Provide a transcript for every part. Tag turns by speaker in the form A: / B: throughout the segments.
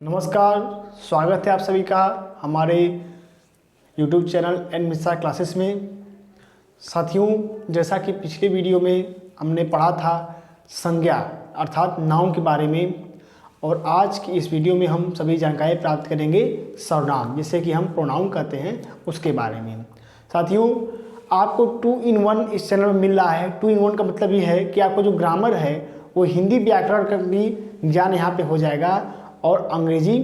A: नमस्कार, स्वागत है आप सभी का हमारे YouTube channel N Mishra classes में। साथियों, जैसा कि पिछले वीडियो में हमने पढ़ा था संज्ञा अर्थात नाउन के बारे में, और आज की इस वीडियो में हम सभी जानकारी प्राप्त करेंगे सर्वनाम, जिसे कि हम प्रोनाउन कहते हैं, उसके बारे में। साथियों, आपको 2 in 1 इस चैनल में मिल रहा है। 2 in 1 का मतलब ये है कि आपको जो ग्रामर है वो हिंदी व्याकरण का भी ज्ञान यहाँ पे हो जाएगा, और अंग्रेजी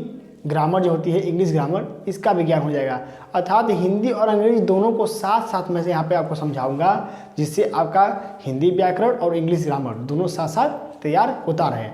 A: ग्रामर जो होती है, इंग्लिश ग्रामर, इसका भी ज्ञान हो जाएगा। अर्थात हिंदी और अंग्रेजी दोनों को साथ साथ में से यहाँ पे आपको समझाऊंगा, जिससे आपका हिंदी व्याकरण और इंग्लिश ग्रामर दोनों साथ साथ तैयार होता रहे।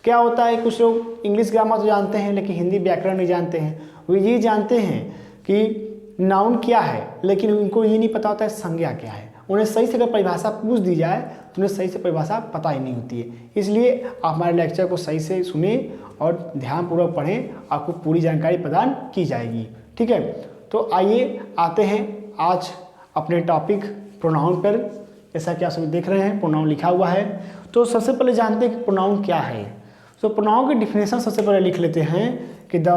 A: क्या होता है, कुछ लोग इंग्लिश ग्रामर तो जानते हैं लेकिन हिंदी व्याकरण नहीं जानते हैं। वो ये जानते हैं कि नाउन क्या है, लेकिन उनको ये नहीं पता होता है संज्ञा क्या है। उन्हें सही से अगर परिभाषा पूछ दी जाए तो उन्हें सही से परिभाषा पता ही नहीं होती है। इसलिए आप हमारे लेक्चर को सही से सुने और ध्यानपूर्वक पढ़ें, आपको पूरी जानकारी प्रदान की जाएगी। ठीक है, तो आइए आते हैं आज अपने टॉपिक प्रोनाउन पर। जैसा कि आप सभी देख रहे हैं, प्रोनाउन लिखा हुआ है। तो सबसे पहले जानते हैं कि प्रोनाउन क्या है। तो प्रोनाउन की डिफिनेशन सबसे पहले लिख लेते हैं कि the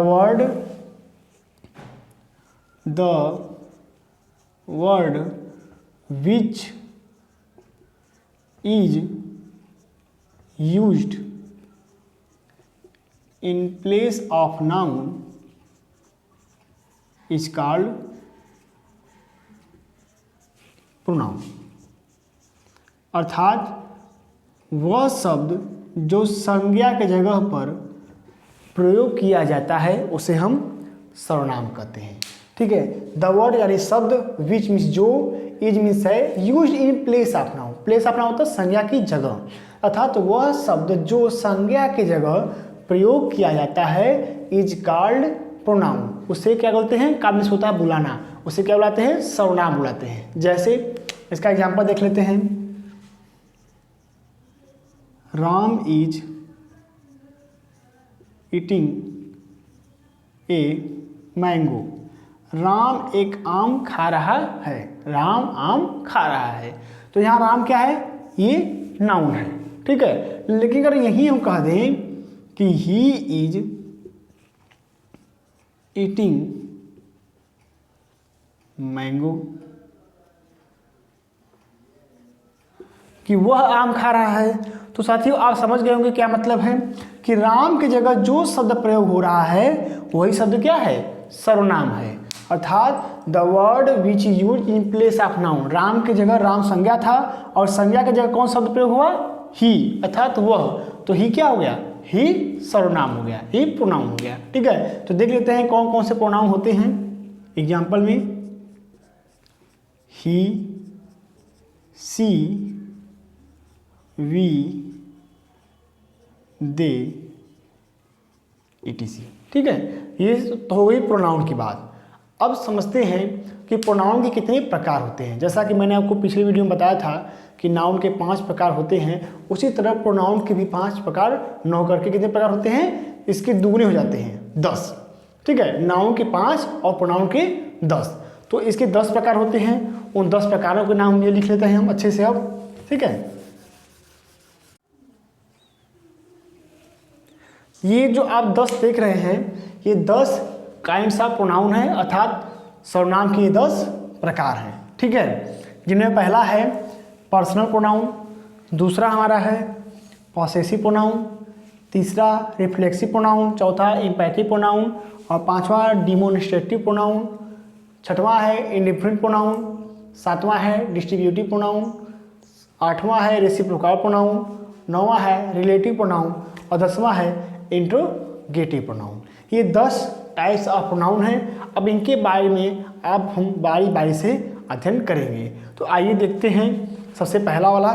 A: word which is used in place of noun is called pronoun। अर्थात वह शब्द जो संज्ञा के जगह पर प्रयोग किया जाता है उसे हम सर्वनाम कहते हैं। ठीक है, द वर्ड यानी शब्द, विच मीन्स जो, इज मीन्स है, used in place of noun. Place of noun होता है संज्ञा की जगह, अर्थात वह शब्द जो संज्ञा की जगह प्रयोग किया जाता है इज कॉल्ड प्रोनाउन। उसे क्या बोलते हैं, का मीन्स होता है बुलाना, उसे क्या बुलाते हैं, सर्वनाम बुलाते हैं। जैसे इसका एग्जाम्पल देख लेते हैं। Ram is eating a mango. Ram एक आम खा रहा है। राम आम खा रहा है। तो यहाँ राम क्या है, ये नाउन है। ठीक है, लेकिन अगर यही हम कह दें कि ही इज ईटिंग मैंगो, कि वह आम खा रहा है, तो साथियों आप समझ गए होंगे क्या मतलब है कि राम की जगह जो शब्द प्रयोग हो रहा है वही शब्द क्या है, सर्वनाम है। अर्थात the word which use in place of noun, Ram की जगह राम संज्ञा था और संज्ञा की जगह कौन शब्द प्रयोग हुआ, ही, अर्थात वह। तो ही क्या हो गया, ही सर्वनाम हो गया, ही प्रोनाउन हो गया। ठीक है, तो देख लेते हैं कौन कौन से प्रोनाउन होते हैं एग्जाम्पल में। ही, सी, वी, दे, etc। ठीक है, ये तो हो गई प्रोनाउन की बात। अब समझते हैं कि प्रोनाउन के कितने प्रकार होते हैं। जैसा कि मैंने आपको पिछले वीडियो में बताया था कि नाउन के 5 प्रकार होते हैं, उसी तरह प्रोनाउन के भी 5 प्रकार, 9 करके कितने प्रकार होते हैं, इसके दुगने हो जाते हैं 10। ठीक है, नाउन के 5 और प्रोनाउन के 10, तो इसके 10 प्रकार होते हैं। उन 10 प्रकारों के नाम ये लिख लेते हैं हम अच्छे से अब। ठीक है, ये जो आप 10 देख रहे हैं, ये 10 काइंड्स ऑफ प्रोनाउन है, अर्थात सर्वनाम के 10 प्रकार हैं। ठीक है, जिनमें पहला है पर्सनल प्रोनाउन, दूसरा हमारा है पॉसेसिव प्रोनाउन, तीसरा रिफ्लेक्सिव प्रोनाउन, चौथा इम्पैथिव प्रोनाउन, और पांचवा डिमोन्स्ट्रेटिव प्रोनाउन, छठवां है इंडिफरेंट प्रोनाउन, सातवां है डिस्ट्रीब्यूटिव प्रोनाउन, आठवां है रेसिप्रोकल प्रोनाउन, नौवां है रिलेटिव प्रोनाउन, और 10वां है इंट्रोगेटिव प्रोनाउन। ये 10 टाइप्स ऑफ प्रोनाउन हैं। अब इनके बारे में अब हम बारी बारी से अध्ययन करेंगे। तो आइए देखते हैं सबसे पहला वाला।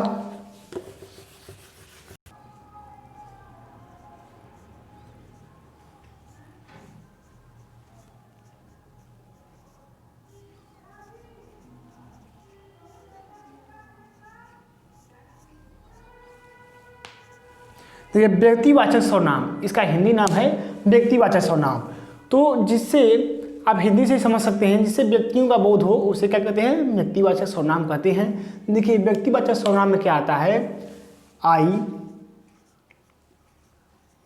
A: तो ये व्यक्तिवाचक सर्वनाम, इसका हिंदी नाम है व्यक्तिवाचक सर्वनाम। तो जिससे आप हिंदी से समझ सकते हैं, जिससे व्यक्तियों का बोध हो, उसे क्या कहते हैं, व्यक्तिवाचक सर्वनाम कहते हैं। देखिए व्यक्तिवाचक सर्वनाम में क्या आता है, I,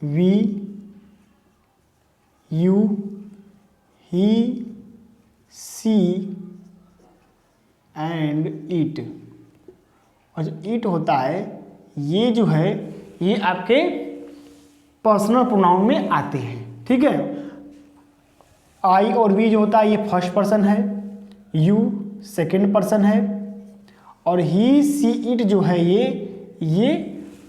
A: we, you, he, she and it. और जो इट होता है ये जो है ये आपके पर्सनल प्रोनाउन में आते हैं, ठीक है। आई और वी जो होता है ये फर्स्ट पर्सन है, यू सेकंड पर्सन है, और ही सी इट जो है ये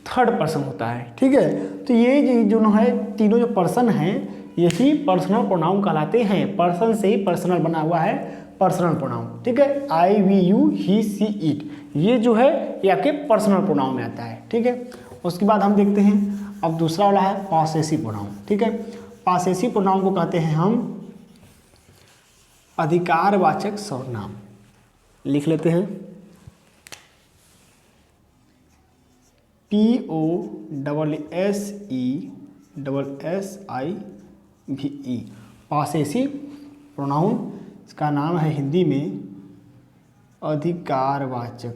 A: थर्ड पर्सन होता है, ठीक है। तो ये जो है तीनों जो पर्सन हैं यही पर्सनल प्रोनाउन कहलाते हैं। पर्सन से ही पर्सनल बना हुआ है पर्सनल प्रोनाउन, ठीक है। I, we, you, he, she, it ये जो है ये आपके पर्सनल प्रोनाउन में आता है, ठीक है। उसके बाद हम देखते हैं अब दूसरा वाला है पॉसेसिव प्रोनाउन, ठीक है। पॉसेसिव प्रोनाउन को कहते हैं हम अधिकारवाचक सर्वनाम। लिख लेते हैं POSSESSIVE पॉसेसिव प्रोनाउन, इसका नाम है हिंदी में अधिकारवाचक।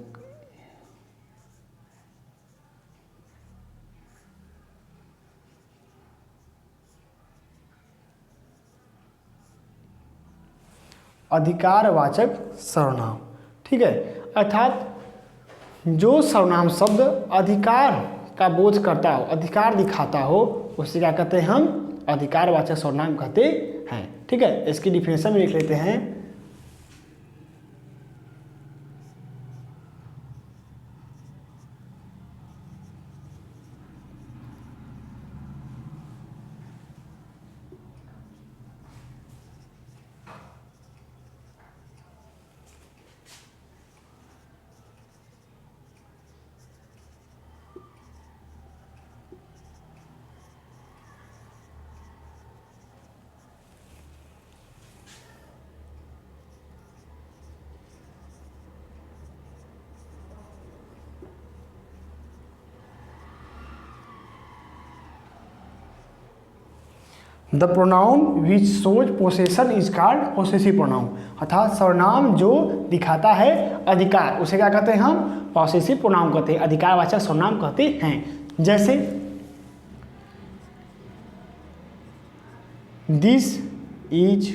A: अधिकारवाचक सर्वनाम, ठीक है। अर्थात जो सर्वनाम शब्द अधिकार का बोध करता हो, अधिकार दिखाता हो, उसे क्या कहते हैं हम अधिकारवाचक सर्वनाम कहते हैं, ठीक है। इसकी डिफिनेशन में लिख लेते हैं the pronoun which shows possession is called possessive pronoun. अर्थात सर्वनाम जो दिखाता है अधिकार उसे क्या कहते हैं हम पॉसेसिव प्रोनाउन कहते हैं, अधिकारवाचक सर्वनाम कहते हैं। जैसे दिस इज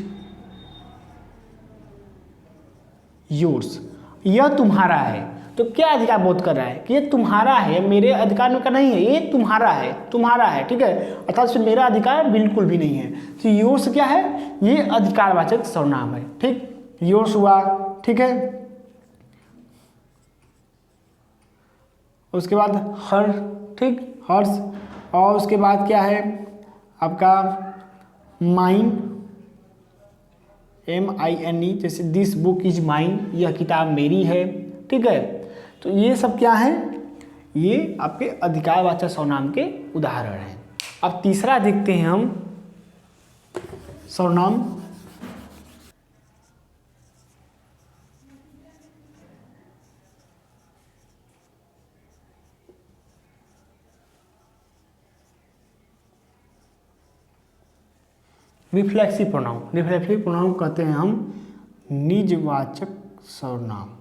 A: योर्स, यह तुम्हारा है। तो क्या अधिकार बोध कर रहा है कि ये तुम्हारा है, मेरे अधिकार में का नहीं है, ये तुम्हारा है, तुम्हारा है, ठीक है। अर्थात इसमें मेरा अधिकार बिल्कुल भी नहीं है। तो योर्स क्या है, ये अधिकारवाचक सर्वनाम है, ठीक। योर्स हुआ, ठीक है। उसके बाद हर, ठीक, हर्ष। और उसके बाद क्या है आपका माइन, MINE, जैसे दिस बुक इज माइन, यह किताब मेरी है, ठीक है। तो ये सब क्या है, ये आपके अधिकारवाचक सर्वनाम के उदाहरण हैं। अब तीसरा देखते हैं हम सर्वनाम रिफ्लेक्सिव प्रोनाउन। रिफ्लेक्सिव प्रोनाउन कहते हैं हम निजवाचक सर्वनाम।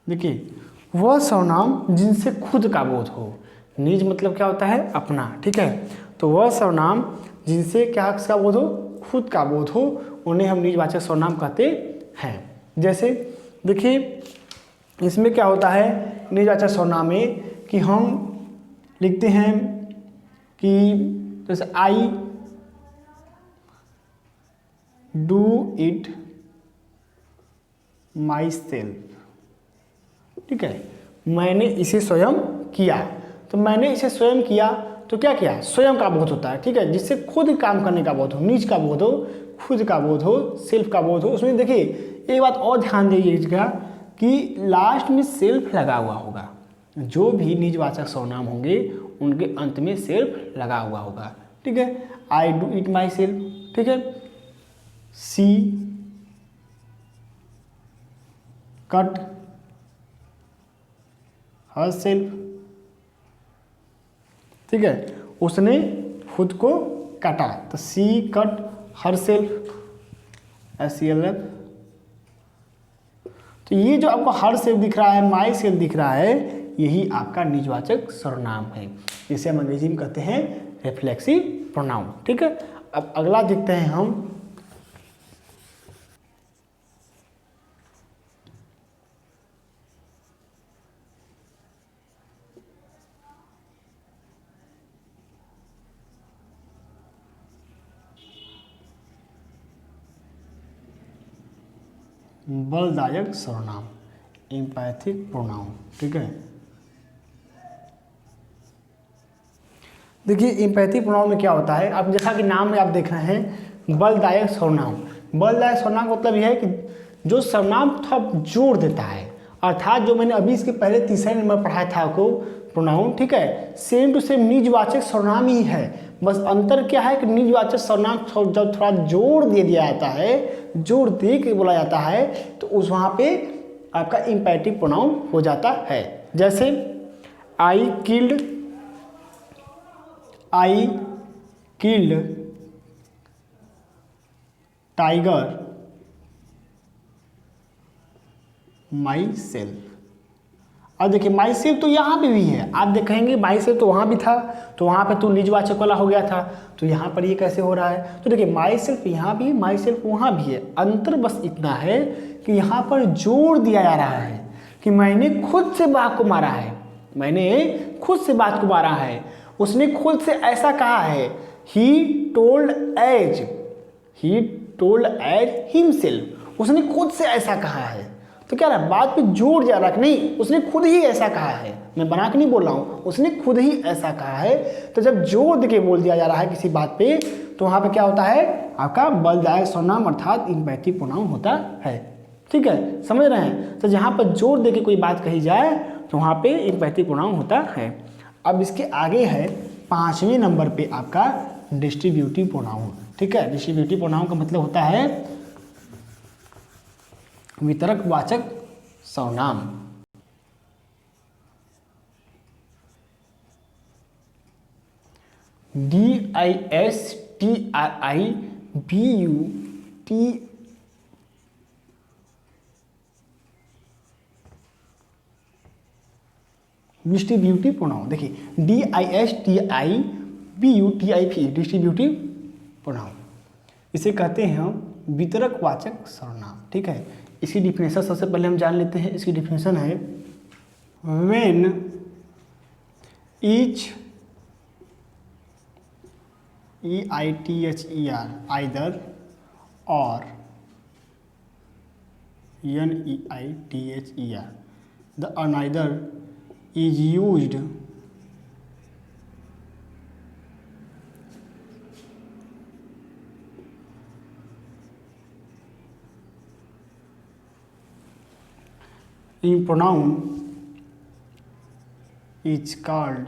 A: देखिए वह सर्वनाम जिनसे खुद का बोध हो। निज मतलब क्या होता है, अपना, ठीक है। तो वह सर्वनाम जिनसे क्या का बोध हो, खुद का बोध हो, उन्हें हम निजवाचक सर्वनाम कहते हैं। जैसे देखिए इसमें क्या होता है निजवाचक सर्वनाम में कि हम लिखते हैं कि जैसे I do it my self, ठीक है। मैंने इसे स्वयं किया, तो मैंने इसे स्वयं किया तो क्या किया, स्वयं का बोध होता है, ठीक है। जिससे खुद काम करने का बोध हो, निज का बोध हो, खुद का बोध हो, सेल्फ का बोध हो। उसमें देखिए एक बात और ध्यान दीजिएगा कि लास्ट में सेल्फ लगा हुआ होगा। जो भी निजवाचक सर्वनाम होंगे उनके अंत में सेल्फ लगा हुआ होगा, ठीक है। I do it my self, ठीक है। सी कट हर सेल्फ, ठीक है। उसने खुद को काटा, तो सी कट हर सेल्फ, SELF। तो ये जो आपको हर सेल्फ दिख रहा है, माई सेल्फ दिख रहा है, यही आपका निजवाचक सर्वनाम है, जिसे हम अंग्रेजी में कहते हैं रिफ्लेक्सिव प्रोनाउन। ठीक है, अब अगला देखते हैं हम बलदायक सर्वनाम, एम्पैथिक प्रोनाउन। ठीक है, देखिए एम्पैथिक प्रोनाउन में क्या होता है, आप जैसा कि नाम में आप देख रहे हैं बलदायक सर्वनाम। बलदायक सर्वनाम का मतलब यह है कि जो सर्वनाम थोड़ा जोड़ देता है, अर्थात जो मैंने अभी इसके पहले तीसरे नंबर पढ़ाया था आपको प्रोनाउन, ठीक है, सेम टू सेम निजवाचक सर्वनाम ही है, बस अंतर क्या है कि निजवाचक सर्वनाम जब थोड़ा जोड़ दे दिया जाता है, जोड़ दे के बोला जाता है, तो उस वहाँ पे आपका इम्पैरेटिव प्रोनाउन हो जाता है। जैसे I killed tiger my self. अब देखिए माई सेल्फ तो यहाँ पे भी है, आप देखेंगे माई सेल्फ तो वहाँ भी था, तो वहाँ पे तो निजवाचक वाला हो गया था, तो यहाँ पर ये कैसे हो रहा है, तो देखिए माई सेल्फ यहाँ भी, माई सेल्फ वहाँ भी है, अंतर बस इतना है कि यहाँ पर जोड़ दिया जा रहा है कि मैंने खुद से बात को मारा है, मैंने खुद से बात को मारा है, उसने खुद से ऐसा कहा है, ही टोल्ड एज हिमसेल्फ, उसने खुद से ऐसा कहा है। तो क्या रहा, बात पे जोड़ जा रहा कि नहीं, उसने खुद ही ऐसा कहा है, मैं बना के नहीं बोल रहा हूँ, उसने खुद ही ऐसा कहा है। तो जब जोड़ दे के बोल दिया जा रहा है किसी बात पे, तो वहाँ पे क्या होता है, आपका बलदायक सर्वनाम अर्थात इम्पैरेटिव प्रोनाउन होता है। ठीक है, समझ रहे हैं, तो जहाँ पर जोड़ दे के कोई बात कही जाए तो वहाँ पे इम्पैरेटिव प्रोनाउन होता है। अब इसके आगे है 5वें नंबर पे आपका डिस्ट्रीब्यूटिव प्रोनाउन। ठीक है, डिस्ट्रीब्यूटिव प्रोनाउन का मतलब होता है वितरकवाचक सर्वनाम। DISTRIBUT डिस्ट्रीब्यूटिव प्रोनाउन, देखिए DISTIBUTIV डिस्ट्रीब्यूटिव प्रोनाउन, इसे कहते हैं हम वितरकवाचक सर्वनाम। ठीक है, इसकी डिफिनेशन सबसे पहले हम जान लेते हैं। इसकी डिफिनेशन है व्हेन ईच EITHER आइदर और NEITHER the another is used in pronoun is called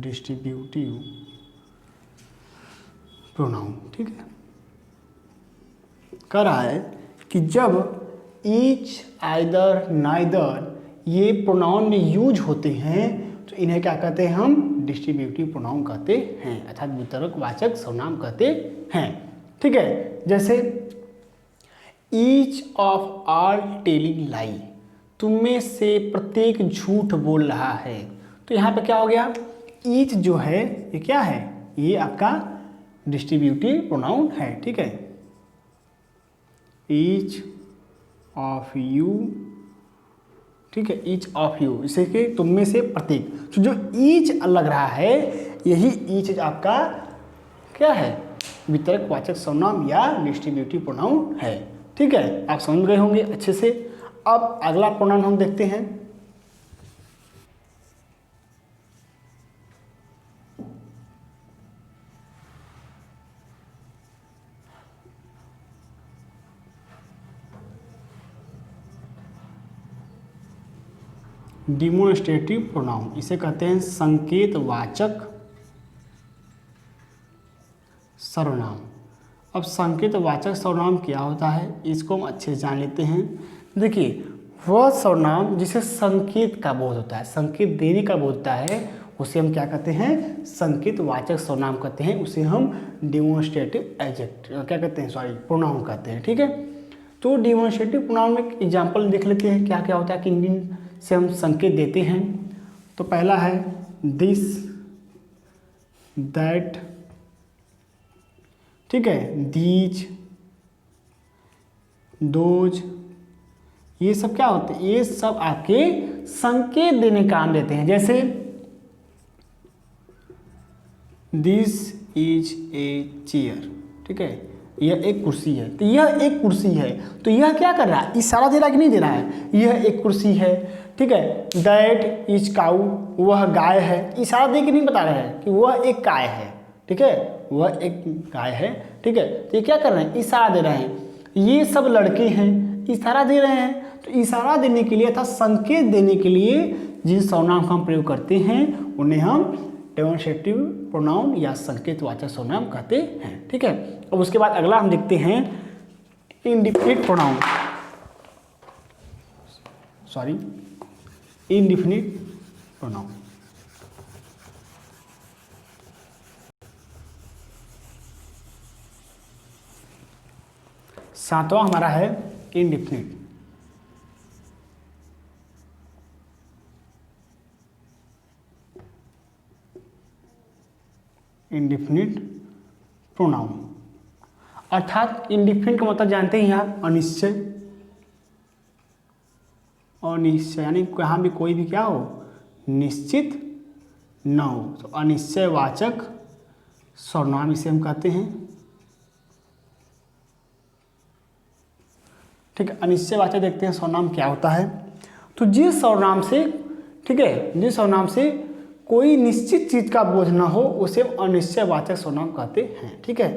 A: distributive pronoun. ठीक है, कह रहा है कि जब ईच आइदर नाइदर ये प्रोनाउन में यूज होते हैं तो इन्हें क्या कहते हैं, हम डिस्ट्रीब्यूटिव प्रोनाउन कहते हैं, अर्थात वितरकवाचक सर्वनाम कहते हैं। ठीक है, जैसे each of are telling lie, तुम में से प्रत्येक झूठ बोल रहा है, तो यहाँ पे क्या हो गया, ईच जो है ये क्या है, ये आपका डिस्ट्रीब्यूटिव प्रोनाउन है। ठीक है, ईच ऑफ यू, ठीक है, ईच ऑफ यू, इसे कि तुम में से प्रत्येक, तो जो ईच लग रहा है यही ईच आपका क्या है, वितरकवाचक सर्वनाम या डिस्ट्रीब्यूटिव प्रोनाउन है। ठीक है, आप समझ गए होंगे अच्छे से। अब अगला प्रोनाउन हम देखते हैं, डिमोन्स्ट्रेटिव प्रोनाउन, इसे कहते हैं संकेतवाचक सर्वनाम। अब संकेतवाचक सर्वनाम क्या होता है, इसको हम अच्छे से जान लेते हैं। देखिए, वह सर्वनाम जिसे संकेत का बोध होता है, संकेत देने का बोध होता है, उसे हम क्या कहते हैं, संकेत वाचक सर्वनाम कहते हैं, उसे हम डेमोन्स्ट्रेटिव एडजेक्ट क्या कहते हैं, सॉरी प्रोनाउन कहते हैं। ठीक है, तो डेमोन्स्ट्रेटिव प्रोनाउन में एग्जाम्पल देख लेते हैं क्या क्या होता है, किन किन से हम संकेत देते हैं। तो पहला है दिस, दैट, ठीक है, दीज, दोज, ये सब क्या होते हैं, ये सब आपके संकेत देने का काम देते हैं। जैसे दिस इज ए चेयर, ठीक है, यह एक कुर्सी है, तो यह एक कुर्सी है, तो यह क्या कर रहा है, इशारा दे रहा है कि नहीं दे रहा है, यह एक कुर्सी है। ठीक है, दैट इज काऊ, वह गाय है, इशारा दे के नहीं बता रहे हैं कि वह एक गाय है। ठीक है, वह एक गाय है। ठीक है, तो ये क्या कर रहे हैं, इशारा दे रहे हैं। ये सब लड़के हैं, इशारा दे रहे हैं। तो इशारा देने के लिए अर्थात संकेत देने के लिए जिन सर्वनाम का हम प्रयोग करते हैं उन्हें हम डेमोन्स्ट्रेटिव प्रोनाउन या संकेतवाचक सर्वनाम कहते हैं। ठीक है, अब उसके बाद अगला हम देखते हैं indefinite pronoun, sorry indefinite pronoun. सातवां हमारा है इंडिफिनिट। इंडिफिनिट प्रोनाउन अर्थात इंडिफिनिट का मतलब जानते हैं यहाँ अनिश्चय, अनिश्चय यानी कहाँ भी कोई भी क्या हो, निश्चित न हो, तो अनिश्चयवाचक सर्वनाम इसे हम कहते हैं। ठीक है, अनिश्चयवाचक देखते हैं सर्वनाम क्या होता है। तो जिस सर्वनाम से, ठीक है, जिस सर्वनाम से कोई निश्चित चीज का बोझ ना हो उसे अनिश्चयवाचक सर्वनाम कहते हैं। ठीक है,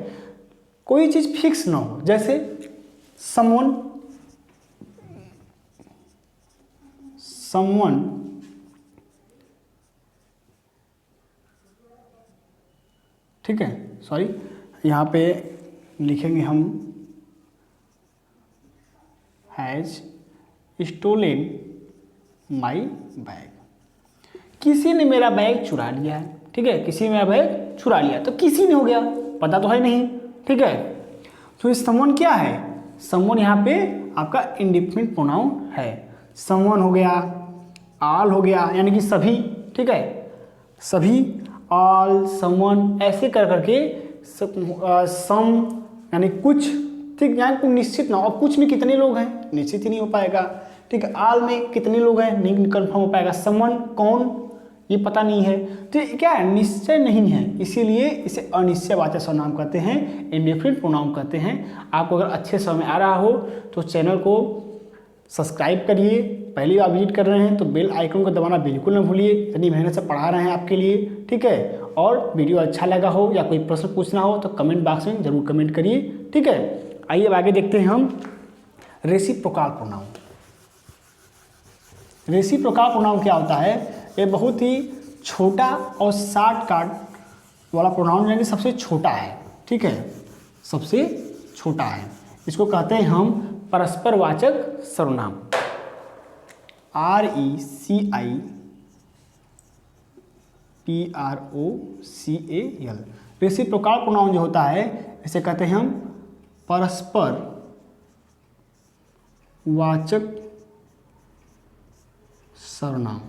A: कोई चीज फिक्स ना हो, जैसे समवन, समवन, ठीक है, सॉरी यहाँ पे लिखेंगे हम हैज स्टोलन माई बैग, किसी ने मेरा बैग चुरा लिया है। ठीक है, किसी ने मेरा बैग चुरा लिया, तो किसी ने हो गया, पता तो है नहीं। ठीक है, तो ये समवन क्या है, समवन यहाँ पे आपका इंडिफिनिट प्रोनाउन है। समवन हो गया, ऑल हो गया यानी कि सभी। ठीक है, सभी, ऑल, समवन, ऐसे कर करके सम यानी कुछ, ठीक, यहाँ कोई निश्चित ना हो। और कुछ में कितने लोग हैं निश्चित ही नहीं हो पाएगा। ठीक है, ऑल में कितने लोग हैं नहीं कन्फर्म हो पाएगा। समवन कौन ये पता नहीं है, तो क्या है, निश्चय नहीं है, इसीलिए इसे अनिश्चयवाचक सर्वनाम कहते हैं, इंडिफिनिट प्रोनाउन कहते हैं। आपको अगर अच्छे समय आ रहा हो तो चैनल को सब्सक्राइब करिए, पहली बार विजिट कर रहे हैं तो बेल आइकन को दबाना बिल्कुल ना भूलिए, इतनी मेहनत से पढ़ा रहे हैं आपके लिए। ठीक है, और वीडियो अच्छा लगा हो या कोई प्रश्न पूछना हो तो कमेंट बॉक्स में जरूर कमेंट करिए। ठीक है, आइए अब आगे देखते हैं हम रेसिप्रोकल प्रोनाउन। रेसिप्रोकल प्रोनाउन क्या होता है, ये बहुत ही छोटा और शॉर्टकट वाला प्रोनाउन यानी सबसे छोटा है। ठीक है, सबसे छोटा है, इसको कहते हैं हम परस्परवाचक सर्वनाम, RECIPROCAL। रेसिप्रोकल प्रोनाउन जो होता है इसे कहते हैं हम परस्पर वाचक सर्वनाम।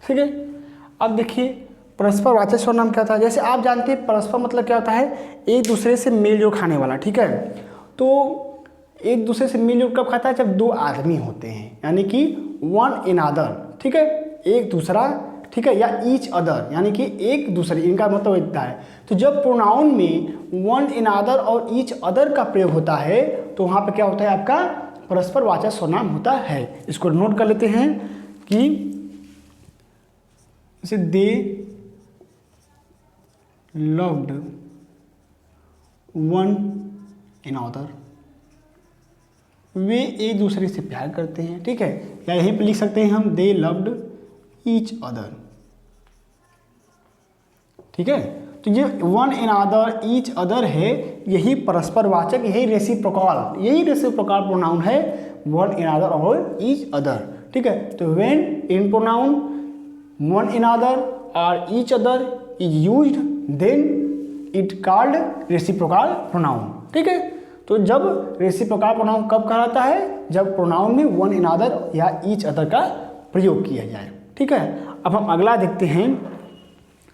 A: ठीक है, अब देखिए परस्परवाचक सर्वनाम क्या होता है। जैसे आप जानते हैं परस्पर मतलब क्या होता है, एक दूसरे से मेल जोल खाने वाला। ठीक है, तो एक दूसरे से मेल जोल कब खाता है, जब दो आदमी होते हैं, यानी कि वन इन अदर। ठीक है, एक दूसरा, ठीक है, या ईच अदर यानी कि एक दूसरे, इनका मतलब इतना है। तो जब प्रोनाउन में वन इन अदर और ईच अदर का प्रयोग होता है तो वहाँ पे क्या होता है, आपका परस्परवाचक सर्वनाम होता है। इसको नोट कर लेते हैं कि जैसे they loved one in other, वे एक दूसरे से प्यार करते हैं। ठीक है, या यहीं पे लिख सकते हैं हम दे लव्ड ईच अदर। ठीक है, तो ये one in other, each other है, यही परस्परवाचक, यही रेसिप्रोकल प्रोनाउन है। वन अनदर और ईच अदर, ठीक है। तो when in pronoun one another और each other is used then it called reciprocal pronoun, ठीक है। तो जब रेसिप्रोकल प्रोनाउन कब कहलाता है, जब प्रोनाउन में वन अनदर या ईच अदर का प्रयोग किया जाए, ठीक है। अब हम अगला देखते हैं,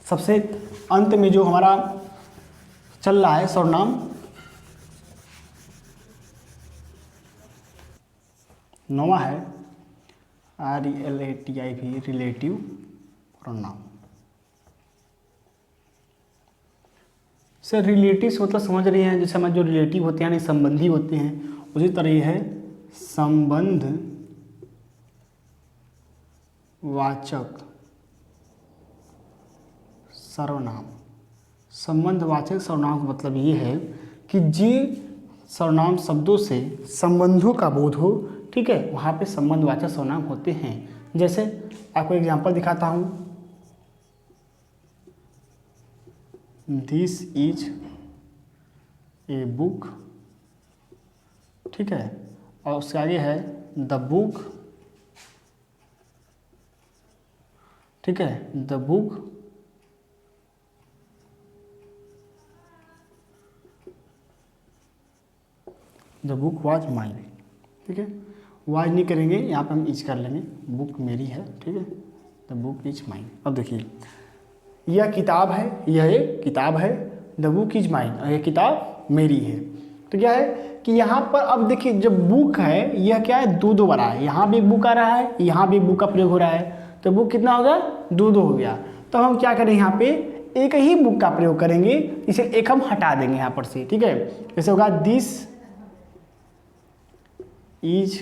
A: सबसे अंत में जो हमारा चल रहा है सर्वनाम, नौवां है RELATIV relative pronoun. Sir relative से मतलब समझ रहे हैं, जैसे हमारे जो रिलेटिव होते हैं यानी संबंधी होते हैं, उसी तरह ये है संबंध वाचक सर्वनाम। संबंधवाचक सर्वनाम का मतलब ये है कि जिन सर्वनाम शब्दों से संबंधों का बोध हो, ठीक है, वहाँ पे संबंधवाचक सर्वनाम होते हैं। जैसे आपको एग्जांपल दिखाता हूँ, दिस इज ए बुक, ठीक है, और उसके आगे है द बुक, ठीक है, द बुक वाज माइन, ठीक है। वाज नहीं करेंगे, यहाँ पे हम इज कर लेंगे, बुक मेरी है, ठीक है, द बुक इज माइन। अब देखिए यह किताब है, यह एक किताब है, द बुक इज माइन, और यह किताब मेरी है। तो क्या है कि यहाँ पर अब देखिए जब बुक है, यह क्या है, दो बार है, यहाँ भी एक बुक आ रहा है, यहाँ भी एक बुक का प्रयोग हो रहा है, तो बुक कितना हो गया, दो हो गया। तो हम क्या करें, यहाँ पे एक ही बुक का प्रयोग करेंगे, इसे एक हम हटा देंगे यहाँ पर से, ठीक है। जैसे होगा दिस इज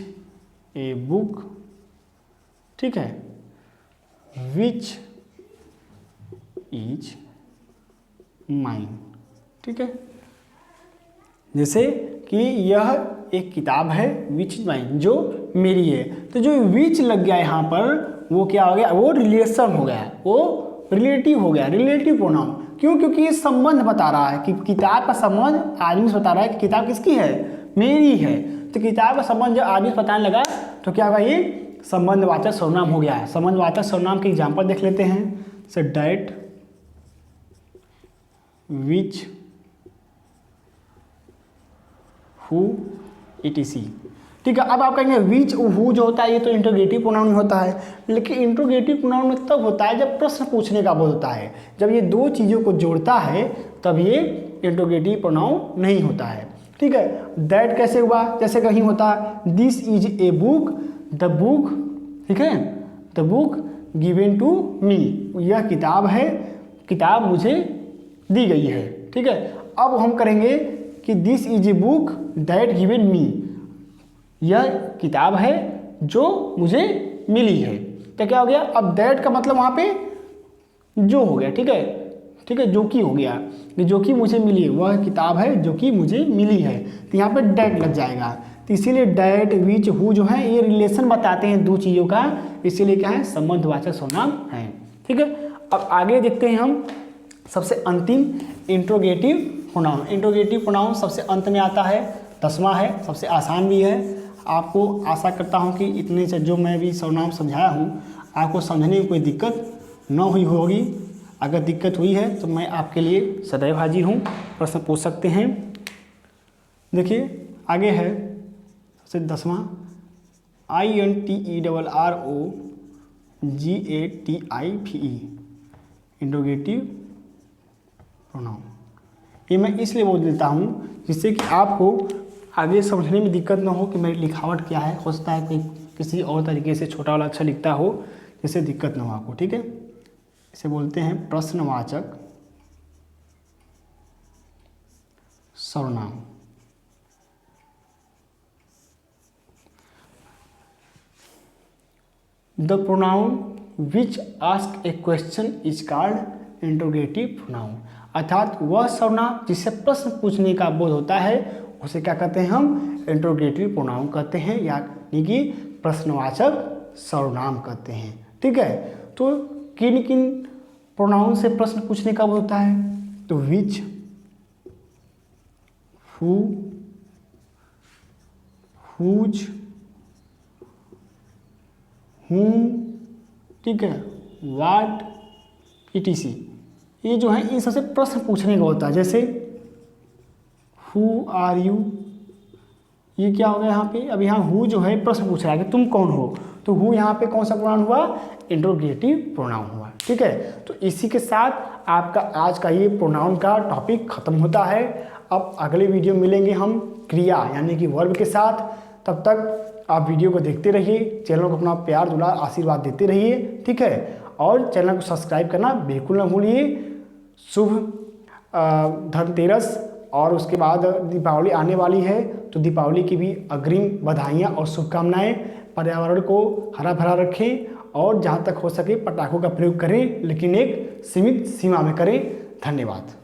A: ए बुक, ठीक है, विच इज माइन, ठीक है। जैसे कि यह एक किताब है, विच इज माइन, जो मेरी है। तो जो विच लग गया यहाँ पर, वो क्या हो गया, वो रिलेशन हो गया, वो रिलेटिव हो गया, रिलेटिव प्रोनाउन। क्यों? क्योंकि ये संबंध बता रहा है कि किताब का संबंध आदमी से बता रहा है कि किताब किसकी है, मेरी है। तो किताब का संबंध जब आदमी से बताने लगा तो क्या होगा, ये संबंधवाचक सर्वनाम हो गया है। संबंधवाचक सर्वनाम के एग्जाम्पल देख लेते हैं। So that, which, who, etc, ठीक है। अब आप कहेंगे विच हु जो होता है ये तो इंट्रोगेटिव प्रोनाउन होता है, लेकिन इंट्रोगेटिव प्रोनाउन में तब होता है जब प्रश्न पूछने का बोध होता है। जब ये दो चीज़ों को जोड़ता है तब ये इंट्रोगेटिव प्रोनाउन नहीं होता है, ठीक है। दैट कैसे हुआ, जैसे कहीं होता है this is a book, the book, ठीक है, the book given to me, यह किताब है, किताब मुझे दी गई है, ठीक है। अब हम करेंगे कि this is a book that given me, यह किताब है जो मुझे मिली है। तो क्या हो गया, अब दैट का मतलब वहाँ पे जो हो गया, ठीक है, ठीक है, जो कि हो गया, जो कि मुझे मिली है, वह किताब है जो कि मुझे मिली है, तो यहाँ पे डैट लग जाएगा। तो इसीलिए डैट, विच, हु जो है ये रिलेशन बताते हैं दो चीज़ों का, इसीलिए क्या है, संबंधवाचक सर्वनाम है, ठीक है। अब आगे देखते हैं हम सबसे अंतिम इंट्रोगेटिव प्रोनाउन। इंट्रोगेटिव प्रोनाउन सबसे अंत में आता है, 10वां है, सबसे आसान भी है। आपको आशा करता हूँ कि इतने से जो मैं भी सर्वनाम समझाया हूँ आपको समझने में कोई दिक्कत न हुई होगी। अगर दिक्कत हुई है तो मैं आपके लिए सदैव हाजिर हूँ, प्रश्न पूछ सकते हैं। देखिए आगे है सबसे 10वां, INTERROGATIVE इंट्रोगेटिव प्रोनाउन। ये मैं इसलिए बोल देता हूँ जिससे कि आपको आगे समझने में दिक्कत ना हो कि मेरी लिखावट क्या है। हो सकता है कि किसी और तरीके से छोटा वाला अच्छा लिखता हो जिससे दिक्कत ना हो आपको, ठीक है। इसे बोलते हैं प्रश्नवाचक सर्वनाम। The pronoun which ask A question is called interrogative pronoun, अर्थात वह सर्वनाम जिससे प्रश्न पूछने का बोध होता है उसे क्या कहते हैं, हम इंट्रोगेटिव प्रोनाउन कहते हैं, यानी कि प्रश्नवाचक सर्वनाम कहते हैं, ठीक है। तो किन किन प्रोनाउन से प्रश्न पूछने का बोध होता है, तो विच, हु, हुज, हूँ, ठीक है, वाट, ETC। ये जो है इन सबसे प्रश्न पूछने का होता है। जैसे हु आर यू, ये क्या हो गया यहाँ पे, अब यहाँ हु जो है प्रश्न पूछ रहा है कि तुम कौन हो, तो हु यहाँ पे कौन सा प्रोनाउन हुआ, इंट्रोगेटिव प्रोनाउन हुआ। ठीक है, तो इसी के साथ आपका आज का ये प्रोनाउन का टॉपिक खत्म होता है। अब अगले वीडियो मिलेंगे हम क्रिया यानी कि वर्ब के साथ। तब तक आप वीडियो को देखते रहिए, चैनल को अपना प्यार दुलार आशीर्वाद देते रहिए। ठीक है, और चैनल को सब्सक्राइब करना बिल्कुल ना भूलिए। शुभ धनतेरस और उसके बाद दीपावली आने वाली है, तो दीपावली की भी अग्रिम बधाइयाँ और शुभकामनाएं। पर्यावरण को हरा भरा रखें और जहाँ तक हो सके पटाखों का प्रयोग करें, लेकिन एक सीमित सीमा में करें। धन्यवाद।